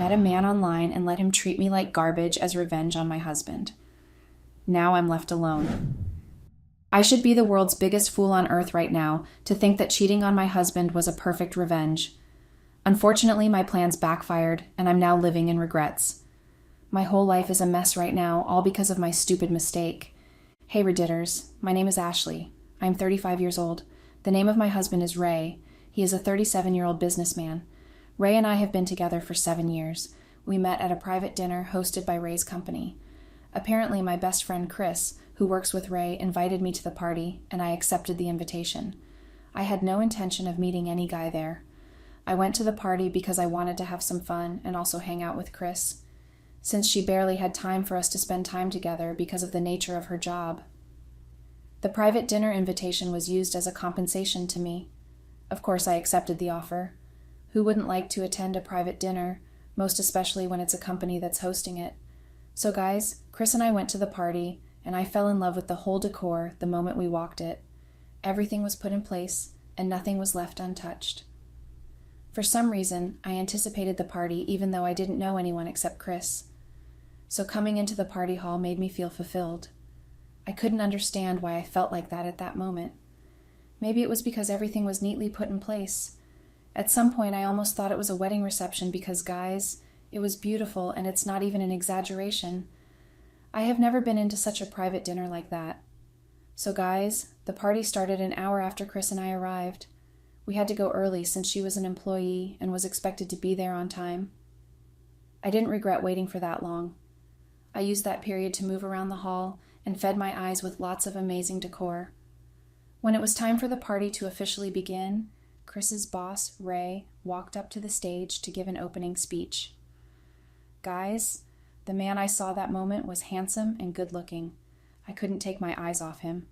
met a man online and let him treat me like garbage as revenge on my husband. Now I'm left alone. I should be the world's biggest fool on earth right now to think that cheating on my husband was a perfect revenge. Unfortunately, my plans backfired, and I'm now living in regrets. My whole life is a mess right now, all because of my stupid mistake. Hey, Redditters, my name is Ashley. I'm 35 years old. The name of my husband is Ray. He is a 37-year-old businessman. Ray and I have been together for 7 years. We met at a private dinner hosted by Ray's company. Apparently, my best friend Chris, who works with Ray, invited me to the party, and I accepted the invitation. I had no intention of meeting any guy there. I went to the party because I wanted to have some fun and also hang out with Chris, since she barely had time for us to spend time together because of the nature of her job. The private dinner invitation was used as a compensation to me. Of course, I accepted the offer. Who wouldn't like to attend a private dinner, most especially when it's a company that's hosting it? So guys, Chris and I went to the party, and I fell in love with the whole decor the moment we walked it. Everything was put in place, and nothing was left untouched. For some reason, I anticipated the party even though I didn't know anyone except Chris. So coming into the party hall made me feel fulfilled. I couldn't understand why I felt like that at that moment. Maybe it was because everything was neatly put in place. At some point, I almost thought it was a wedding reception because, guys, it was beautiful and it's not even an exaggeration. I have never been into such a private dinner like that. So guys, the party started an hour after Chris and I arrived. We had to go early since she was an employee and was expected to be there on time. I didn't regret waiting for that long. I used that period to move around the hall and fed my eyes with lots of amazing decor. When it was time for the party to officially begin, Chris's boss, Ray, walked up to the stage to give an opening speech. Guys, the man I saw that moment was handsome and good-looking. I couldn't take my eyes off him.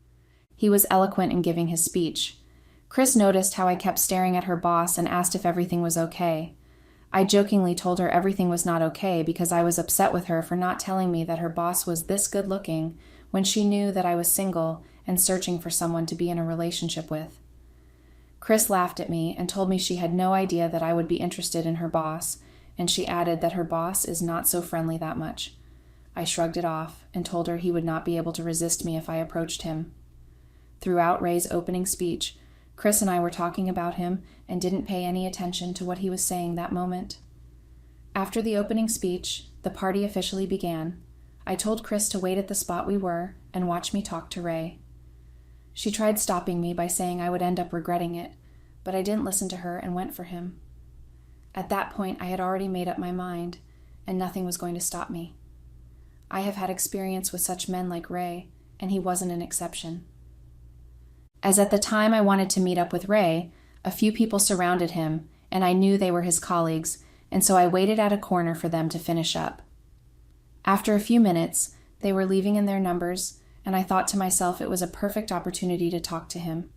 He was eloquent in giving his speech. Chris noticed how I kept staring at her boss and asked if everything was okay. I jokingly told her everything was not okay because I was upset with her for not telling me that her boss was this good-looking when she knew that I was single and searching for someone to be in a relationship with. Chris laughed at me and told me she had no idea that I would be interested in her boss, and she added that her boss is not so friendly that much. I shrugged it off and told her he would not be able to resist me if I approached him. Throughout Ray's opening speech, Chris and I were talking about him and didn't pay any attention to what he was saying that moment. After the opening speech, the party officially began. I told Chris to wait at the spot we were and watch me talk to Ray. She tried stopping me by saying I would end up regretting it, but I didn't listen to her and went for him. At that point, I had already made up my mind, and nothing was going to stop me. I have had experience with such men like Ray, and he wasn't an exception. As at the time I wanted to meet up with Ray, a few people surrounded him, and I knew they were his colleagues, and so I waited at a corner for them to finish up. After a few minutes, they were leaving in their numbers, and I thought to myself it was a perfect opportunity to talk to him.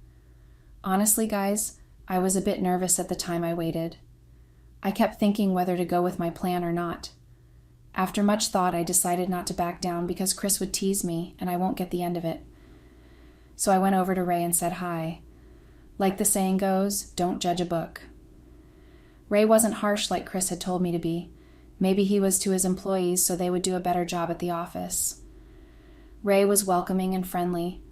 Honestly, guys, I was a bit nervous at the time I waited. I kept thinking whether to go with my plan or not. After much thought, I decided not to back down because Chris would tease me, and I won't get the end of it. So I went over to Ray and said hi. Like the saying goes, don't judge a book. Ray wasn't harsh like Chris had told me to be. Maybe he was to his employees so they would do a better job at the office. Ray was welcoming and friendly.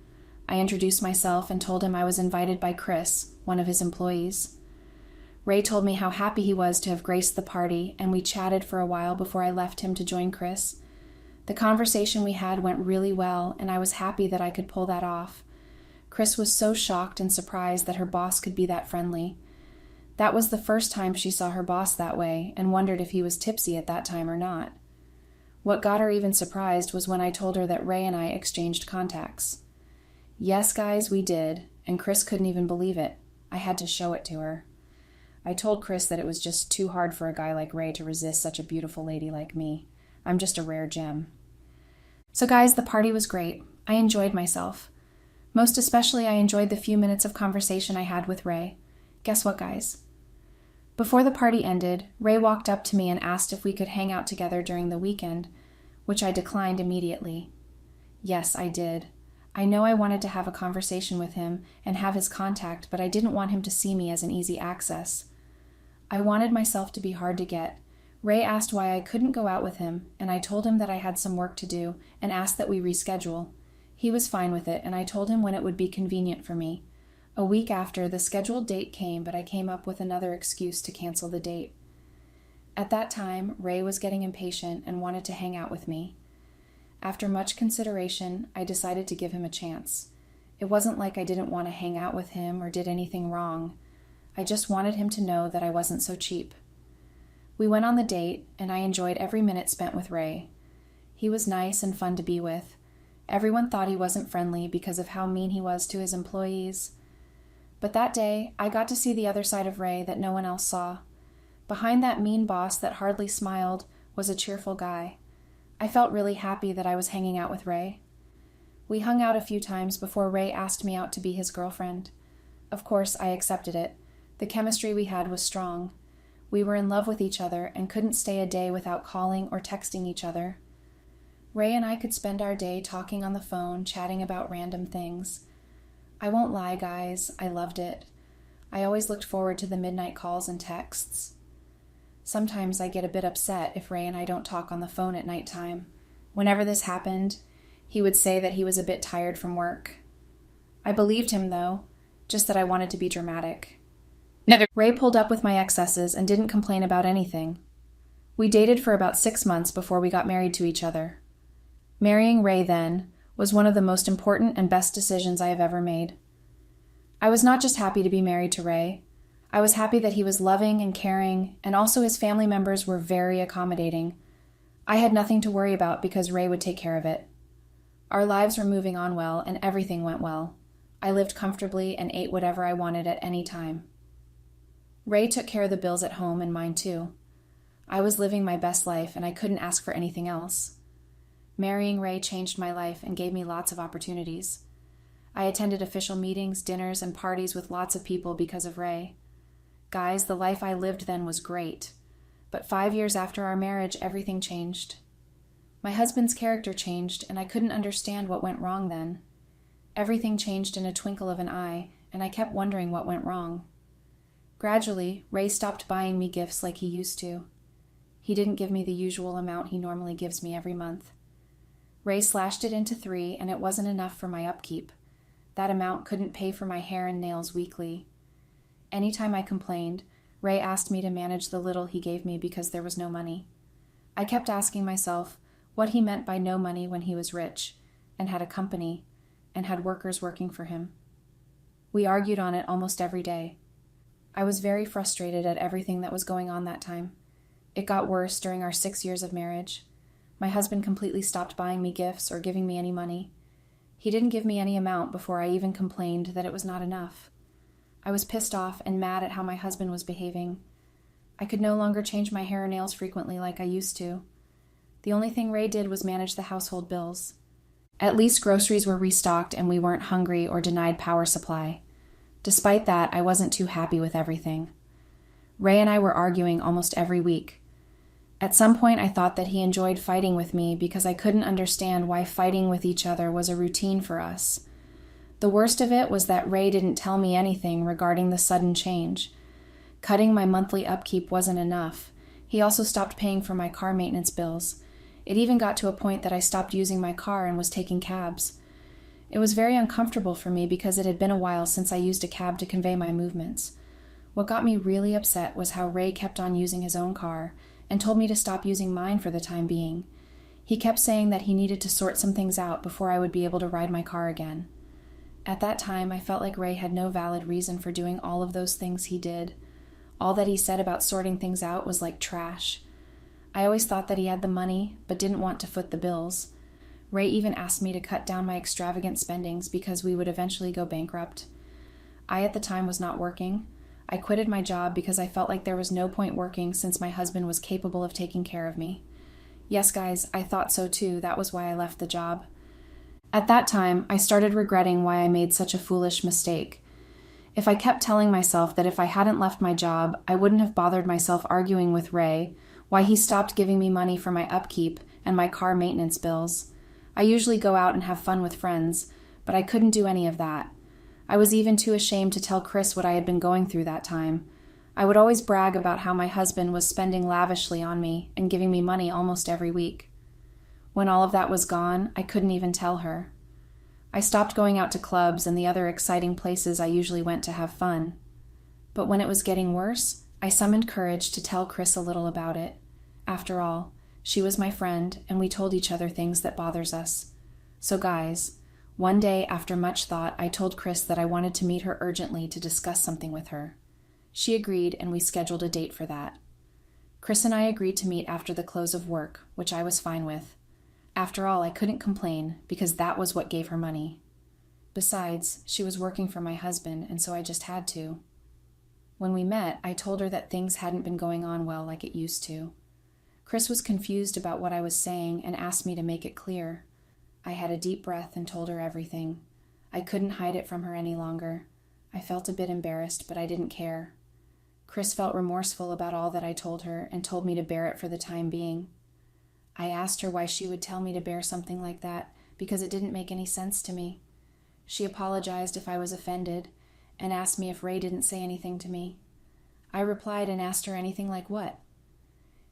I introduced myself and told him I was invited by Chris, one of his employees. Ray told me how happy he was to have graced the party, and we chatted for a while before I left him to join Chris. The conversation we had went really well, and I was happy that I could pull that off. Chris was so shocked and surprised that her boss could be that friendly. That was the first time she saw her boss that way and wondered if he was tipsy at that time or not. What got her even surprised was when I told her that Ray and I exchanged contacts. Yes, guys, we did, and Chris couldn't even believe it. I had to show it to her. I told Chris that it was just too hard for a guy like Ray to resist such a beautiful lady like me. I'm just a rare gem. So guys, the party was great. I enjoyed myself. Most especially, I enjoyed the few minutes of conversation I had with Ray. Guess what, guys? Before the party ended, Ray walked up to me and asked if we could hang out together during the weekend, which I declined immediately. Yes, I did. I know I wanted to have a conversation with him and have his contact, but I didn't want him to see me as an easy access. I wanted myself to be hard to get, Ray asked why I couldn't go out with him, and I told him that I had some work to do and asked that we reschedule. He was fine with it, and I told him when it would be convenient for me. A week after, the scheduled date came, but I came up with another excuse to cancel the date. At that time, Ray was getting impatient and wanted to hang out with me. After much consideration, I decided to give him a chance. It wasn't like I didn't want to hang out with him or did anything wrong. I just wanted him to know that I wasn't so cheap. We went on the date, and I enjoyed every minute spent with Ray. He was nice and fun to be with. Everyone thought he wasn't friendly because of how mean he was to his employees. But that day, I got to see the other side of Ray that no one else saw. Behind that mean boss that hardly smiled was a cheerful guy. I felt really happy that I was hanging out with Ray. We hung out a few times before Ray asked me out to be his girlfriend. Of course, I accepted it. The chemistry we had was strong. We were in love with each other and couldn't stay a day without calling or texting each other. Ray and I could spend our day talking on the phone, chatting about random things. I won't lie, guys, I loved it. I always looked forward to the midnight calls and texts. Sometimes I get a bit upset if Ray and I don't talk on the phone at nighttime. Whenever this happened, he would say that he was a bit tired from work. I believed him, though, just that I wanted to be dramatic. Ray pulled up with my excesses and didn't complain about anything. We dated for about 6 months before we got married to each other. Marrying Ray then was one of the most important and best decisions I have ever made. I was not just happy to be married to Ray. I was happy that he was loving and caring, and also his family members were very accommodating. I had nothing to worry about because Ray would take care of it. Our lives were moving on well, and everything went well. I lived comfortably and ate whatever I wanted at any time. Ray took care of the bills at home and mine too. I was living my best life, and I couldn't ask for anything else. Marrying Ray changed my life and gave me lots of opportunities. I attended official meetings, dinners, and parties with lots of people because of Ray. Guys, the life I lived then was great. But 5 years after our marriage, everything changed. My husband's character changed, and I couldn't understand what went wrong then. Everything changed in a twinkle of an eye, and I kept wondering what went wrong. Gradually, Ray stopped buying me gifts like he used to. He didn't give me the usual amount he normally gives me every month. Ray slashed it into 3, and it wasn't enough for my upkeep. That amount couldn't pay for my hair and nails weekly. Anytime I complained, Ray asked me to manage the little he gave me because there was no money. I kept asking myself what he meant by no money when he was rich, and had a company, and had workers working for him. We argued on it almost every day. I was very frustrated at everything that was going on that time. It got worse during our 6 years of marriage. My husband completely stopped buying me gifts or giving me any money. He didn't give me any amount before I even complained that it was not enough. I was pissed off and mad at how my husband was behaving. I could no longer change my hair and nails frequently like I used to. The only thing Ray did was manage the household bills. At least groceries were restocked and we weren't hungry or denied power supply. Despite that, I wasn't too happy with everything. Ray and I were arguing almost every week. At some point, I thought that he enjoyed fighting with me because I couldn't understand why fighting with each other was a routine for us. The worst of it was that Ray didn't tell me anything regarding the sudden change. Cutting my monthly upkeep wasn't enough. He also stopped paying for my car maintenance bills. It even got to a point that I stopped using my car and was taking cabs. It was very uncomfortable for me because it had been a while since I used a cab to convey my movements. What got me really upset was how Ray kept on using his own car and told me to stop using mine for the time being. He kept saying that he needed to sort some things out before I would be able to ride my car again. At that time, I felt like Ray had no valid reason for doing all of those things he did. All that he said about sorting things out was like trash. I always thought that he had the money, but didn't want to foot the bills. Ray even asked me to cut down my extravagant spendings because we would eventually go bankrupt. I at the time was not working. I quitted my job because I felt like there was no point working since my husband was capable of taking care of me. Yes, guys, I thought so too. That was why I left the job. At that time, I started regretting why I made such a foolish mistake. If I kept telling myself that if I hadn't left my job, I wouldn't have bothered myself arguing with Ray, why he stopped giving me money for my upkeep and my car maintenance bills. I usually go out and have fun with friends, but I couldn't do any of that. I was even too ashamed to tell Chris what I had been going through that time. I would always brag about how my husband was spending lavishly on me and giving me money almost every week. When all of that was gone, I couldn't even tell her. I stopped going out to clubs and the other exciting places I usually went to have fun. But when it was getting worse, I summoned courage to tell Chris a little about it. After all, she was my friend, and we told each other things that bothers us. So guys, one day after much thought, I told Chris that I wanted to meet her urgently to discuss something with her. She agreed, and we scheduled a date for that. Chris and I agreed to meet after the close of work, which I was fine with. After all, I couldn't complain, because that was what gave her money. Besides, she was working for my husband, and so I just had to. When we met, I told her that things hadn't been going on well like it used to. Chris was confused about what I was saying and asked me to make it clear. I had a deep breath and told her everything. I couldn't hide it from her any longer. I felt a bit embarrassed, but I didn't care. Chris felt remorseful about all that I told her and told me to bear it for the time being. I asked her why she would tell me to bear something like that, because it didn't make any sense to me. She apologized if I was offended and asked me if Ray didn't say anything to me. I replied and asked her anything like what.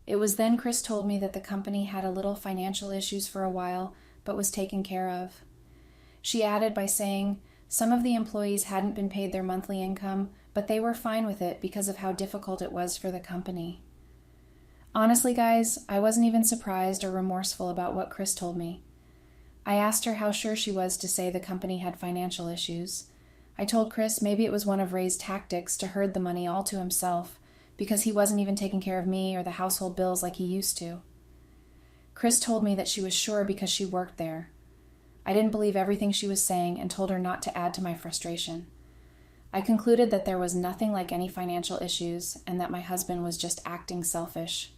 It was then Chris told me that the company had a little financial issues for a while, but was taken care of. She added by saying some of the employees hadn't been paid their monthly income, but they were fine with it because of how difficult it was for the company. Honestly, guys, I wasn't even surprised or remorseful about what Chris told me. I asked her how sure she was to say the company had financial issues. I told Chris maybe it was one of Ray's tactics to herd the money all to himself, because he wasn't even taking care of me or the household bills like he used to. Chris told me that she was sure because she worked there. I didn't believe everything she was saying and told her not to add to my frustration. I concluded that there was nothing like any financial issues and that my husband was just acting selfish.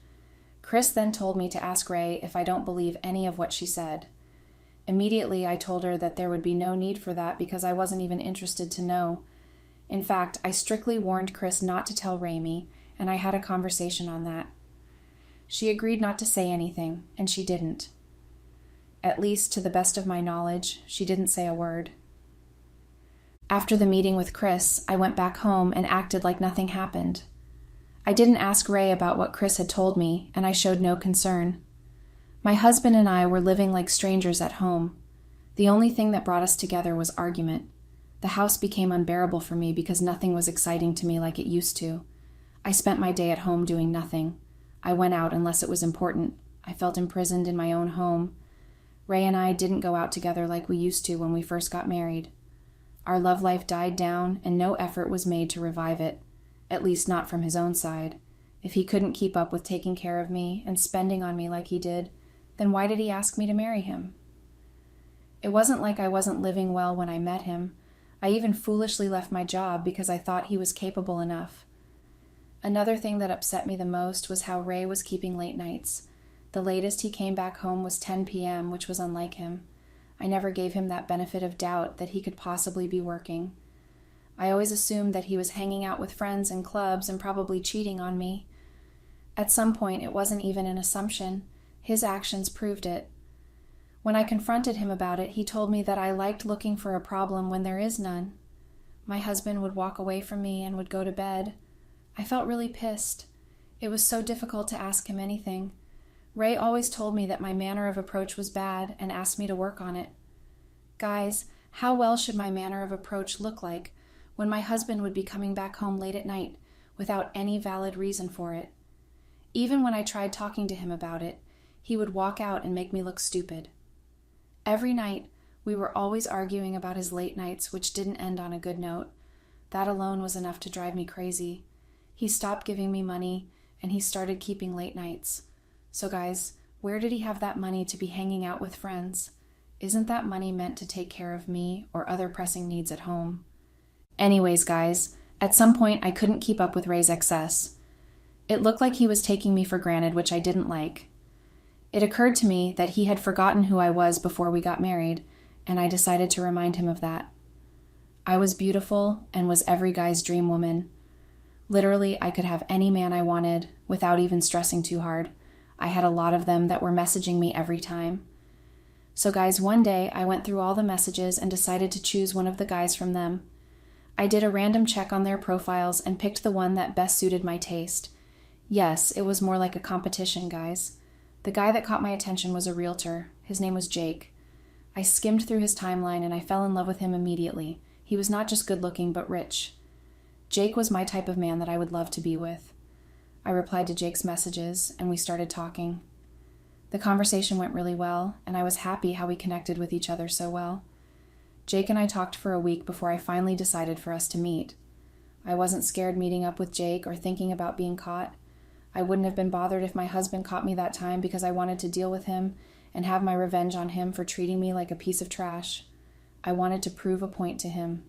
Chris then told me to ask Ray if I don't believe any of what she said. Immediately, I told her that there would be no need for that because I wasn't even interested to know. In fact, I strictly warned Chris not to tell Ramey, and I had a conversation on that. She agreed not to say anything, and she didn't. At least, to the best of my knowledge, she didn't say a word. After the meeting with Chris, I went back home and acted like nothing happened. I didn't ask Ray about what Chris had told me, and I showed no concern. My husband and I were living like strangers at home. The only thing that brought us together was argument. The house became unbearable for me because nothing was exciting to me like it used to. I spent my day at home doing nothing. I went out unless it was important. I felt imprisoned in my own home. Ray and I didn't go out together like we used to when we first got married. Our love life died down and no effort was made to revive it, at least not from his own side. If he couldn't keep up with taking care of me and spending on me like he did, then why did he ask me to marry him? It wasn't like I wasn't living well when I met him. I even foolishly left my job because I thought he was capable enough. Another thing that upset me the most was how Ray was keeping late nights. The latest he came back home was 10 p.m., which was unlike him. I never gave him that benefit of doubt that he could possibly be working. I always assumed that he was hanging out with friends in clubs and probably cheating on me. At some point, it wasn't even an assumption. His actions proved it. When I confronted him about it, he told me that I liked looking for a problem when there is none. My husband would walk away from me and would go to bed. I felt really pissed. It was so difficult to ask him anything. Ray always told me that my manner of approach was bad and asked me to work on it. Guys, how well should my manner of approach look like when my husband would be coming back home late at night without any valid reason for it? Even when I tried talking to him about it, he would walk out and make me look stupid. Every night, we were always arguing about his late nights, which didn't end on a good note. That alone was enough to drive me crazy. He stopped giving me money, and he started keeping late nights. So guys, where did he have that money to be hanging out with friends? Isn't that money meant to take care of me or other pressing needs at home? Anyways, guys, at some point I couldn't keep up with Ray's excess. It looked like he was taking me for granted, which I didn't like. It occurred to me that he had forgotten who I was before we got married, and I decided to remind him of that. I was beautiful and was every guy's dream woman. Literally, I could have any man I wanted without even stressing too hard. I had a lot of them that were messaging me every time. So guys, one day I went through all the messages and decided to choose one of the guys from them. I did a random check on their profiles and picked the one that best suited my taste. Yes, it was more like a competition, guys. The guy that caught my attention was a realtor. His name was Jake. I skimmed through his timeline and I fell in love with him immediately. He was not just good looking, but rich. Jake was my type of man that I would love to be with. I replied to Jake's messages and we started talking. The conversation went really well, and I was happy how we connected with each other so well. Jake and I talked for a week before I finally decided for us to meet. I wasn't scared meeting up with Jake or thinking about being caught. I wouldn't have been bothered if my husband caught me that time because I wanted to deal with him and have my revenge on him for treating me like a piece of trash. I wanted to prove a point to him.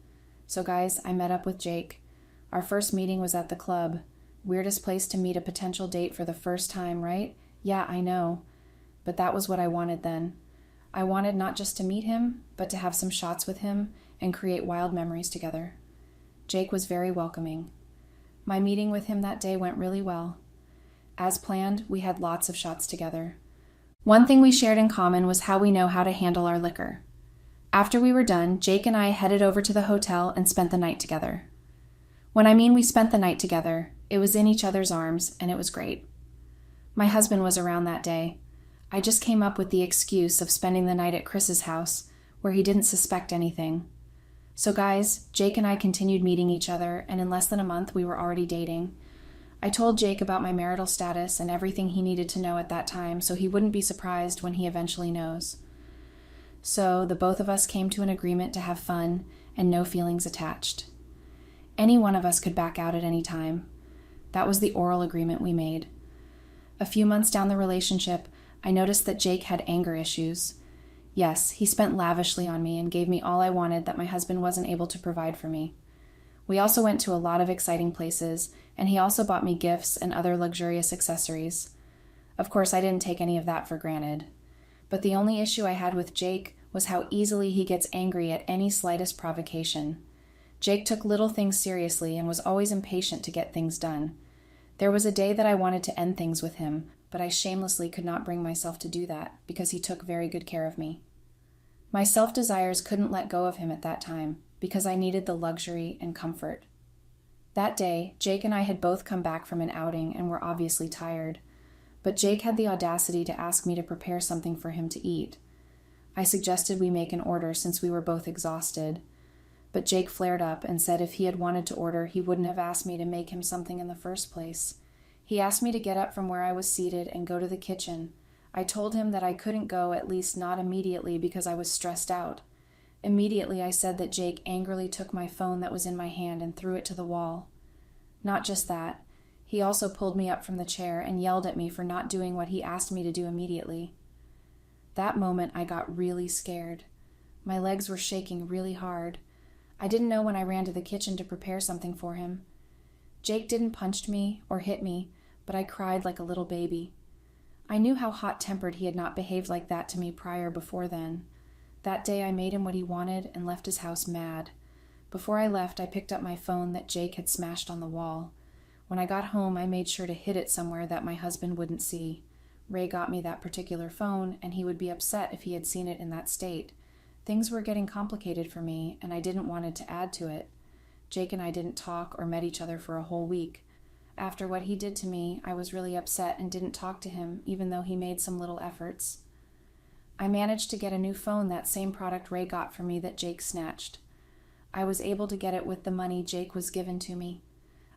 So guys, I met up with Jake. Our first meeting was at the club. Weirdest place to meet a potential date for the first time, right? Yeah, I know. But that was what I wanted then. I wanted not just to meet him, but to have some shots with him and create wild memories together. Jake was very welcoming. My meeting with him that day went really well. As planned, we had lots of shots together. One thing we shared in common was how we know how to handle our liquor. After we were done, Jake and I headed over to the hotel and spent the night together. When I mean we spent the night together, it was in each other's arms, and it was great. My husband was around that day. I just came up with the excuse of spending the night at Chris's house, where he didn't suspect anything. So guys, Jake and I continued meeting each other, and in less than a month we were already dating. I told Jake about my marital status and everything he needed to know at that time so he wouldn't be surprised when he eventually knows. So the both of us came to an agreement to have fun and no feelings attached. Any one of us could back out at any time. That was the oral agreement we made. A few months down the relationship, I noticed that Jake had anger issues. Yes, he spent lavishly on me and gave me all I wanted that my husband wasn't able to provide for me. We also went to a lot of exciting places, and he also bought me gifts and other luxurious accessories. Of course, I didn't take any of that for granted. But the only issue I had with Jake was how easily he gets angry at any slightest provocation. Jake took little things seriously and was always impatient to get things done. There was a day that I wanted to end things with him, but I shamelessly could not bring myself to do that because he took very good care of me. My self-desires couldn't let go of him at that time because I needed the luxury and comfort. That day, Jake and I had both come back from an outing and were obviously tired, but Jake had the audacity to ask me to prepare something for him to eat. I suggested we make an order since we were both exhausted, but Jake flared up and said if he had wanted to order, he wouldn't have asked me to make him something in the first place. He asked me to get up from where I was seated and go to the kitchen. I told him that I couldn't go, at least not immediately, because I was stressed out. Immediately, I said that Jake angrily took my phone that was in my hand and threw it to the wall. Not just that, he also pulled me up from the chair and yelled at me for not doing what he asked me to do immediately. That moment, I got really scared. My legs were shaking really hard. I didn't know when I ran to the kitchen to prepare something for him. Jake didn't punch me or hit me, but I cried like a little baby. I knew how hot-tempered he had not behaved like that to me before then. That day I made him what he wanted and left his house mad. Before I left, I picked up my phone that Jake had smashed on the wall. When I got home, I made sure to hid it somewhere that my husband wouldn't see. Ray got me that particular phone, and he would be upset if he had seen it in that state. Things were getting complicated for me, and I didn't want it to add to it. Jake and I didn't talk or met each other for a whole week. After what he did to me, I was really upset and didn't talk to him, even though he made some little efforts. I managed to get a new phone, that same product Ray got for me that Jake snatched. I was able to get it with the money Jake was given to me.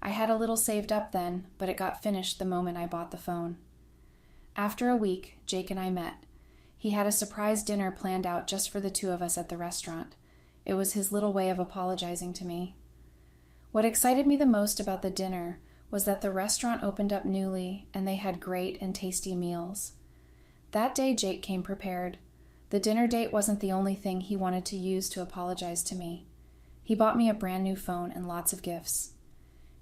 I had a little saved up then, but it got finished the moment I bought the phone. After a week, Jake and I met. He had a surprise dinner planned out just for the two of us at the restaurant. It was his little way of apologizing to me. What excited me the most about the dinner was that the restaurant opened up newly and they had great and tasty meals. That day, Jake came prepared. The dinner date wasn't the only thing he wanted to use to apologize to me. He bought me a brand new phone and lots of gifts.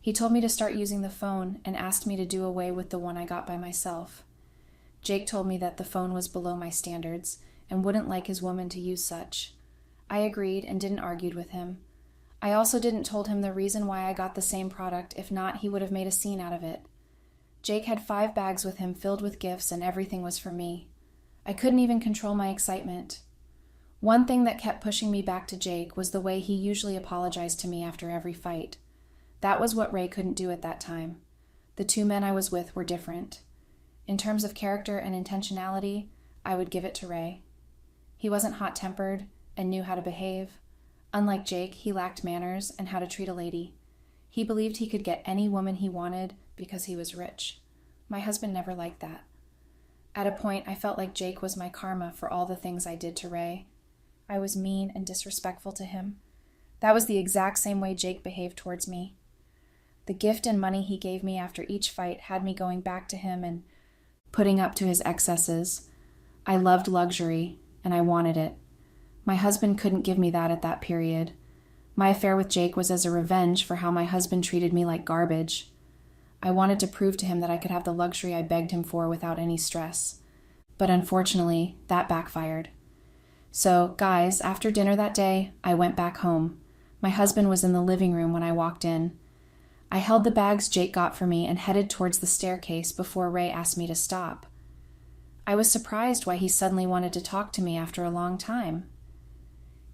He told me to start using the phone and asked me to do away with the one I got by myself. Jake told me that the phone was below my standards and wouldn't like his woman to use such. I agreed and didn't argue with him. I also didn't told him the reason why I got the same product. If not, he would have made a scene out of it. Jake had 5 bags with him filled with gifts and everything was for me. I couldn't even control my excitement. One thing that kept pushing me back to Jake was the way he usually apologized to me after every fight. That was what Ray couldn't do at that time. The two men I was with were different. In terms of character and intentionality, I would give it to Ray. He wasn't hot-tempered and knew how to behave. Unlike Jake, he lacked manners and how to treat a lady. He believed he could get any woman he wanted because he was rich. My husband never liked that. At a point, I felt like Jake was my karma for all the things I did to Ray. I was mean and disrespectful to him. That was the exact same way Jake behaved towards me. The gift and money he gave me after each fight had me going back to him and putting up to his excesses. I loved luxury, and I wanted it. My husband couldn't give me that at that period. My affair with Jake was as a revenge for how my husband treated me like garbage. I wanted to prove to him that I could have the luxury I begged him for without any stress. But unfortunately, that backfired. So, guys, after dinner that day, I went back home. My husband was in the living room when I walked in. I held the bags Jake got for me and headed towards the staircase before Ray asked me to stop. I was surprised why he suddenly wanted to talk to me after a long time.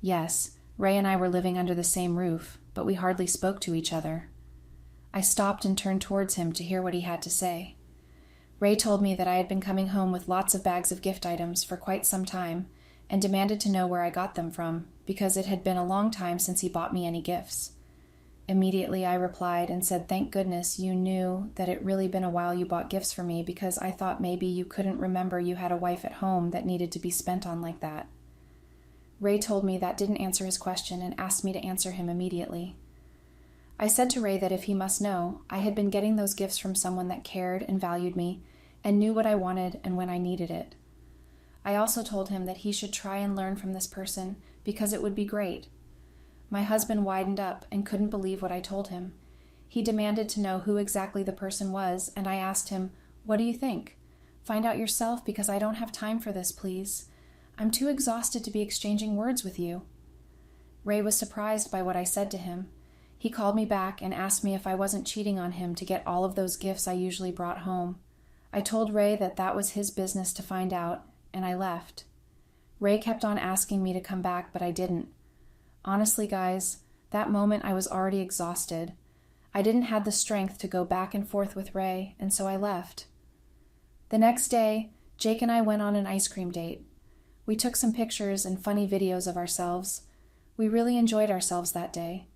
Yes, Ray and I were living under the same roof, but we hardly spoke to each other. I stopped and turned towards him to hear what he had to say. Ray told me that I had been coming home with lots of bags of gift items for quite some time and demanded to know where I got them from because it had been a long time since he bought me any gifts. Immediately I replied and said, "Thank goodness you knew that it really been a while you bought gifts for me because I thought maybe you couldn't remember you had a wife at home that needed to be spent on like that." Ray told me that didn't answer his question and asked me to answer him immediately. I said to Ray that if he must know, I had been getting those gifts from someone that cared and valued me and knew what I wanted and when I needed it. I also told him that he should try and learn from this person because it would be great. My husband widened up and couldn't believe what I told him. He demanded to know who exactly the person was, and I asked him, "What do you think? Find out yourself because I don't have time for this, please. I'm too exhausted to be exchanging words with you." Ray was surprised by what I said to him. He called me back and asked me if I wasn't cheating on him to get all of those gifts I usually brought home. I told Ray that that was his business to find out, and I left. Ray kept on asking me to come back, but I didn't. Honestly, guys, that moment I was already exhausted. I didn't have the strength to go back and forth with Ray, and so I left. The next day, Jake and I went on an ice cream date. We took some pictures and funny videos of ourselves. We really enjoyed ourselves that day.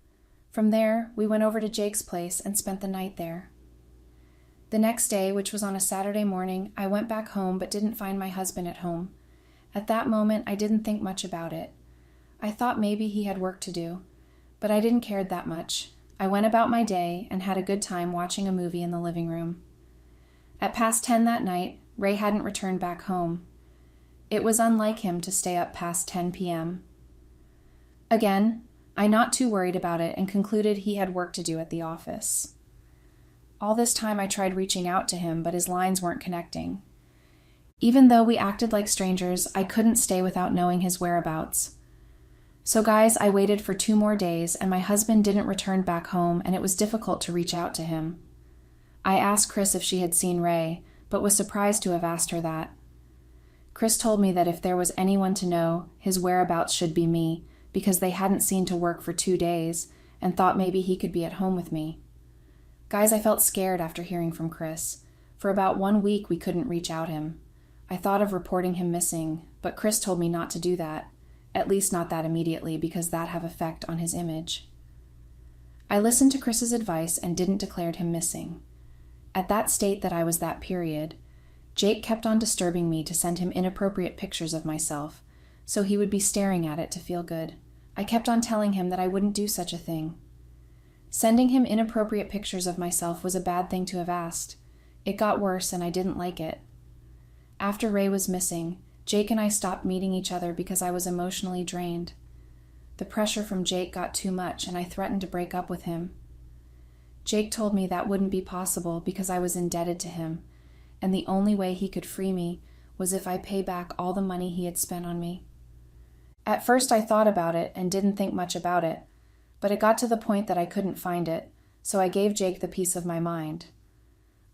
From there, we went over to Jake's place and spent the night there. The next day, which was on a Saturday morning, I went back home but didn't find my husband at home. At that moment, I didn't think much about it. I thought maybe he had work to do, but I didn't care that much. I went about my day and had a good time watching a movie in the living room. At past 10 that night, Ray hadn't returned back home. It was unlike him to stay up past 10 p.m. Again, I not too worried about it and concluded he had work to do at the office. All this time I tried reaching out to him, but his lines weren't connecting. Even though we acted like strangers, I couldn't stay without knowing his whereabouts. So guys, I waited for 2 more days, and my husband didn't return back home, and it was difficult to reach out to him. I asked Chris if she had seen Ray, but was surprised to have asked her that. Chris told me that if there was anyone to know, his whereabouts should be me, because they hadn't seen to work for 2 days, and thought maybe he could be at home with me. Guys, I felt scared after hearing from Chris. For about 1 week, we couldn't reach out him. I thought of reporting him missing, but Chris told me not to do that. At least not that immediately, because that'd have effect on his image. I listened to Chris's advice and didn't declare him missing. At that state that I was that period, Jake kept on disturbing me to send him inappropriate pictures of myself, so he would be staring at it to feel good. I kept on telling him that I wouldn't do such a thing. Sending him inappropriate pictures of myself was a bad thing to have asked. It got worse and I didn't like it. After Ray was missing, Jake and I stopped meeting each other because I was emotionally drained. The pressure from Jake got too much and I threatened to break up with him. Jake told me that wouldn't be possible because I was indebted to him, and the only way he could free me was if I pay back all the money he had spent on me. At first I thought about it and didn't think much about it, but it got to the point that I couldn't find it, so I gave Jake the peace of my mind.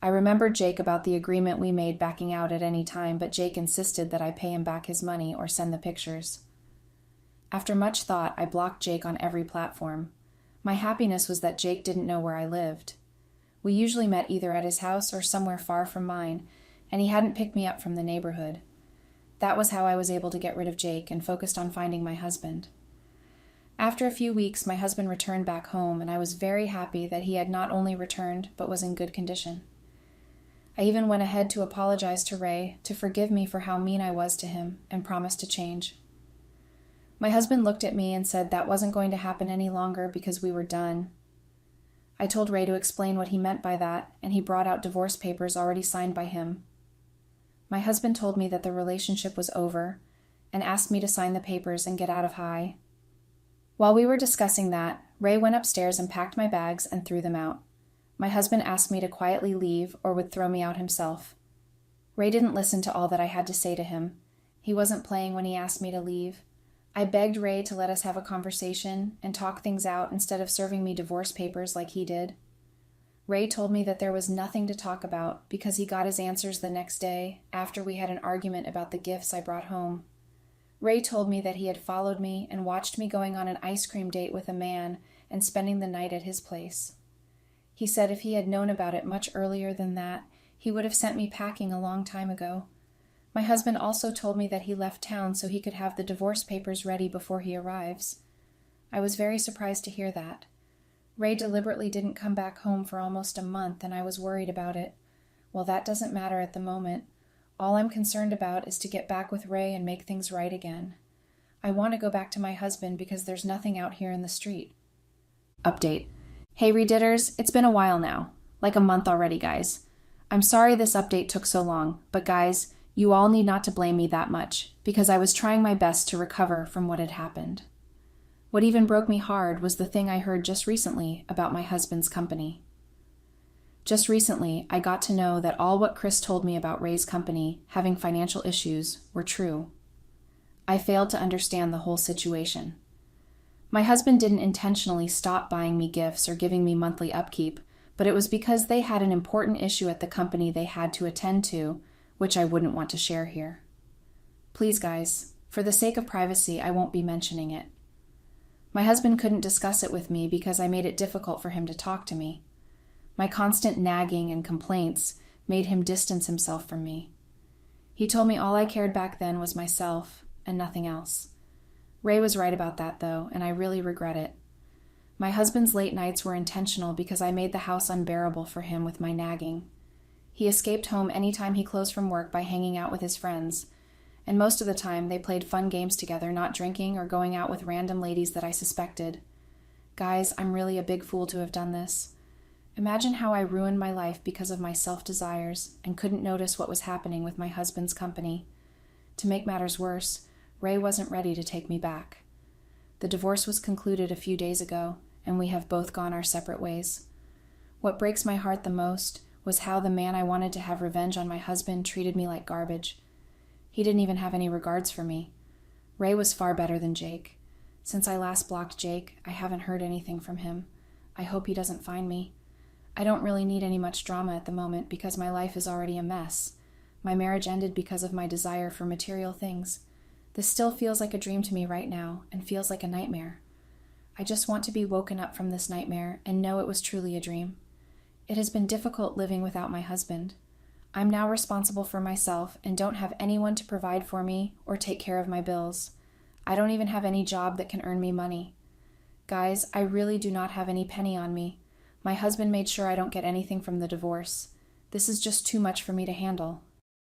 I remembered Jake about the agreement we made backing out at any time, but Jake insisted that I pay him back his money or send the pictures. After much thought, I blocked Jake on every platform. My happiness was that Jake didn't know where I lived. We usually met either at his house or somewhere far from mine, and he hadn't picked me up from the neighborhood. That was how I was able to get rid of Jake and focused on finding my husband. After a few weeks, my husband returned back home, and I was very happy that he had not only returned, but was in good condition. I even went ahead to apologize to Ray to forgive me for how mean I was to him and promised to change. My husband looked at me and said that wasn't going to happen any longer because we were done. I told Ray to explain what he meant by that, and he brought out divorce papers already signed by him. My husband told me that the relationship was over and asked me to sign the papers and get out of High. While we were discussing that, Ray went upstairs and packed my bags and threw them out. My husband asked me to quietly leave or would throw me out himself. Ray didn't listen to all that I had to say to him. He wasn't playing when he asked me to leave. I begged Ray to let us have a conversation and talk things out instead of serving me divorce papers like he did. Ray told me that there was nothing to talk about because he got his answers the next day after we had an argument about the gifts I brought home. Ray told me that he had followed me and watched me going on an ice cream date with a man and spending the night at his place. He said if he had known about it much earlier than that, he would have sent me packing a long time ago. My husband also told me that he left town so he could have the divorce papers ready before he arrives. I was very surprised to hear that. Ray deliberately didn't come back home for almost a month, and I was worried about it. Well, that doesn't matter at the moment. All I'm concerned about is to get back with Ray and make things right again. I want to go back to my husband because there's nothing out here in the street. Update. Hey Reditters, it's been a while now. Like a month already, guys. I'm sorry this update took so long, but guys, you all need not to blame me that much, because I was trying my best to recover from what had happened. What even broke me hard was the thing I heard just recently about my husband's company. Just recently, I got to know that all what Chris told me about Ray's company having financial issues were true. I failed to understand the whole situation. My husband didn't intentionally stop buying me gifts or giving me monthly upkeep, but it was because they had an important issue at the company they had to attend to, which I wouldn't want to share here. Please, guys, for the sake of privacy, I won't be mentioning it. My husband couldn't discuss it with me because I made it difficult for him to talk to me. My constant nagging and complaints made him distance himself from me. He told me all I cared back then was myself and nothing else. Ray was right about that, though, and I really regret it. My husband's late nights were intentional because I made the house unbearable for him with my nagging. He escaped home any time he closed from work by hanging out with his friends, and most of the time they played fun games together, not drinking or going out with random ladies that I suspected. Guys, I'm really a big fool to have done this. Imagine how I ruined my life because of my self-desires and couldn't notice what was happening with my husband's company. To make matters worse, Ray wasn't ready to take me back. The divorce was concluded a few days ago, and we have both gone our separate ways. What breaks my heart the most was how the man I wanted to have revenge on my husband treated me like garbage. He didn't even have any regards for me. Ray was far better than Jake. Since I last blocked Jake, I haven't heard anything from him. I hope he doesn't find me. I don't really need any much drama at the moment because my life is already a mess. My marriage ended because of my desire for material things. This still feels like a dream to me right now and feels like a nightmare. I just want to be woken up from this nightmare and know it was truly a dream. It has been difficult living without my husband. I'm now responsible for myself and don't have anyone to provide for me or take care of my bills. I don't even have any job that can earn me money. Guys, I really do not have any penny on me. My husband made sure I don't get anything from the divorce. This is just too much for me to handle.